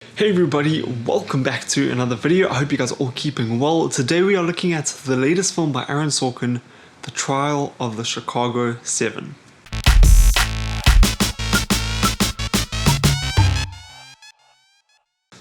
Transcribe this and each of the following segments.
Hey everybody, welcome back to another video. I hope you guys are all keeping well. Today we are looking at the latest film by Aaron Sorkin, The Trial of the Chicago 7.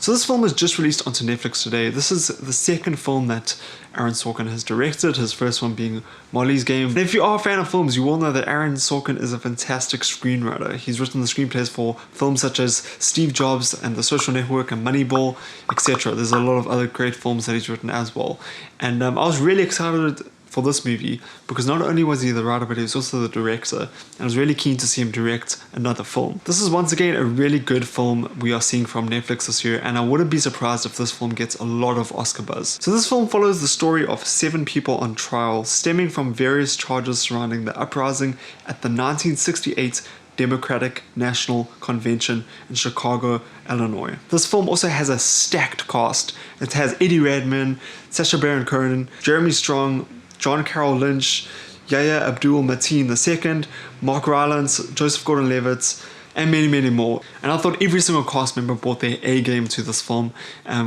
So this film was just released onto Netflix today. This is the second film that Aaron Sorkin has directed, his first one being Molly's Game. And if you are a fan of films, you will know that Aaron Sorkin is a fantastic screenwriter. He's written the screenplays for films such as Steve Jobs and The Social Network and Moneyball, etc. There's a lot of other great films that he's written as well. And I was really excited for this movie because not only was he the writer, but he was also the director, and I was really keen to see him direct another film. This is once again a really good film we are seeing from Netflix this year, and I wouldn't be surprised if this film gets a lot of Oscar buzz. So this film follows the story of 7 people on trial stemming from various charges surrounding the uprising at the 1968 Democratic National Convention in Chicago, Illinois. This film also has a stacked cast. It has Eddie Redmayne, Sacha Baron Cohen, Jeremy Strong, John Carroll Lynch, Yahya Abdul-Mateen II, Mark Rylance, Joseph Gordon-Levitt, and many, many more. And I thought every single cast member brought their A game to this film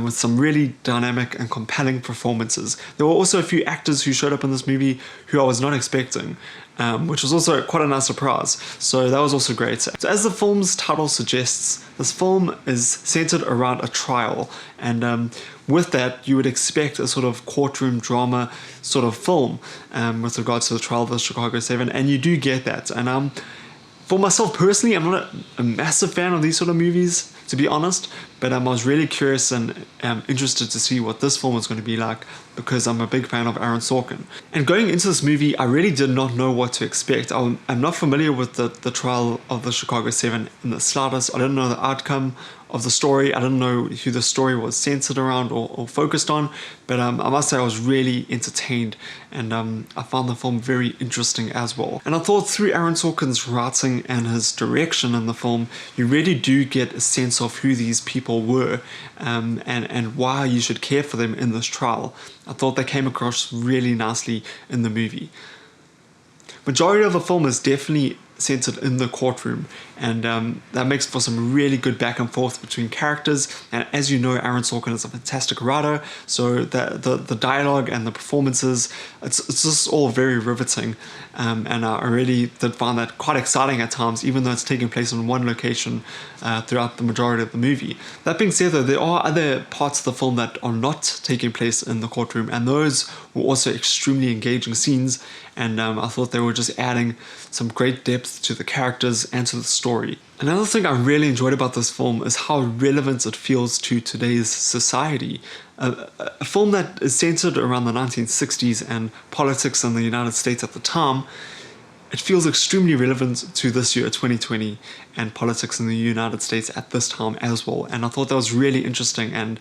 with some really dynamic and compelling performances. There were also a few actors who showed up in this movie who I was not expecting, which was also quite a nice surprise. So that was also great. So as the film's title suggests, this film is centered around a trial, and with that you would expect a sort of courtroom drama sort of film with regards to the trial of the Chicago 7, and you do get that. And for myself personally, I'm not a massive fan of these sort of movies, to be honest, but I was really curious and interested to see what this film was going to be like because I'm a big fan of Aaron Sorkin. And going into this movie, I really did not know what to expect. I'm not familiar with the trial of the Chicago 7 in the slightest. I didn't know the outcome of the story. I didn't know who the story was centered around or focused on, but I must say I was really entertained, and I found the film very interesting as well. And I thought through Aaron Sorkin's writing and his direction in the film, you really do get a sense of who these people were and why you should care for them in this trial. I thought they came across really nicely in the movie. Majority of the film is definitely centered in the courtroom, and that makes for some really good back and forth between characters. And as you know, Aaron Sorkin is a fantastic writer, so the dialogue and the performances, it's just all very riveting, and I really did find that quite exciting at times, even though it's taking place in one location throughout the majority of the movie. That being said though, there are other parts of the film that are not taking place in the courtroom, and those were also extremely engaging scenes, and I thought they were just adding some great depth to the characters and to the story. Another thing I really enjoyed about this film is how relevant it feels to today's society. A film that is centered around the 1960s and politics in the United States at the time, it feels extremely relevant to this year, 2020, and politics in the United States at this time as well. And I thought that was really interesting, and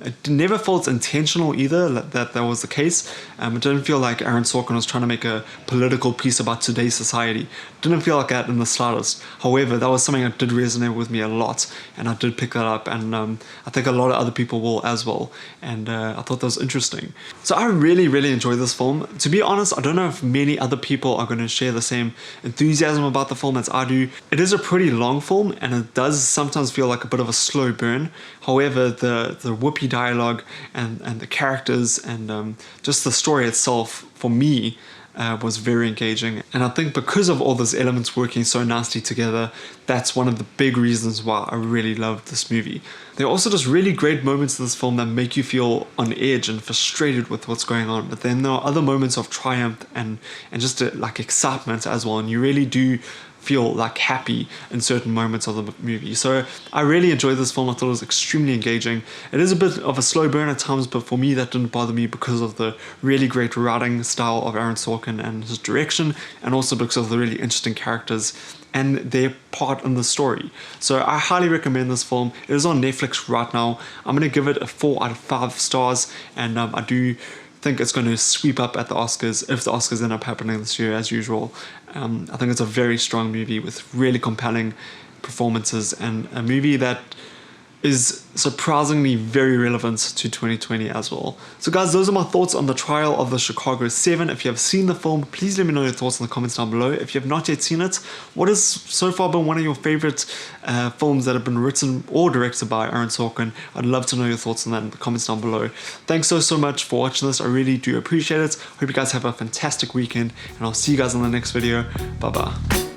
it never felt intentional either that was the case. It didn't feel like Aaron Sorkin was trying to make a political piece about today's society. It didn't feel like that in the slightest. However, that was something that did resonate with me a lot, and I did pick that up, and I think a lot of other people will as well. And I thought that was interesting. So I really, really enjoyed this film. To be honest, I don't know if many other people are going to share the same enthusiasm about the film as I do. It is a pretty long film, and it does sometimes feel like a bit of a slow burn. However, the whoopee dialogue and the characters and just the story itself, for me, was very engaging. And I think because of all those elements working so nicely together, that's one of the big reasons why I really loved this movie. There are also just really great moments in this film that make you feel on edge and frustrated with what's going on, but then there are other moments of triumph and just like excitement as well, and you really do feel like happy in certain moments of the movie. So I really enjoyed this film. I thought it was extremely engaging. It is a bit of a slow burn at times, but for me that didn't bother me because of the really great writing style of Aaron Sorkin and his direction, and also because of the really interesting characters and their part in the story. So I highly recommend this film. It is on Netflix right now. I'm going to give it a 4 out of 5 stars, and I do think it's going to sweep up at the Oscars if the Oscars end up happening this year as usual. I think it's a very strong movie with really compelling performances, and a movie that is surprisingly very relevant to 2020 as well. So guys, those are my thoughts on the trial of the Chicago 7. If you have seen the film, please let me know your thoughts in the comments down below. If you have not yet seen it, what has so far been one of your favorite films that have been written or directed by Aaron Sorkin? I'd love to know your thoughts on that in the comments down below. Thanks so much for watching this. I really do appreciate it. Hope you guys have a fantastic weekend, and I'll see you guys in the next video. Bye bye.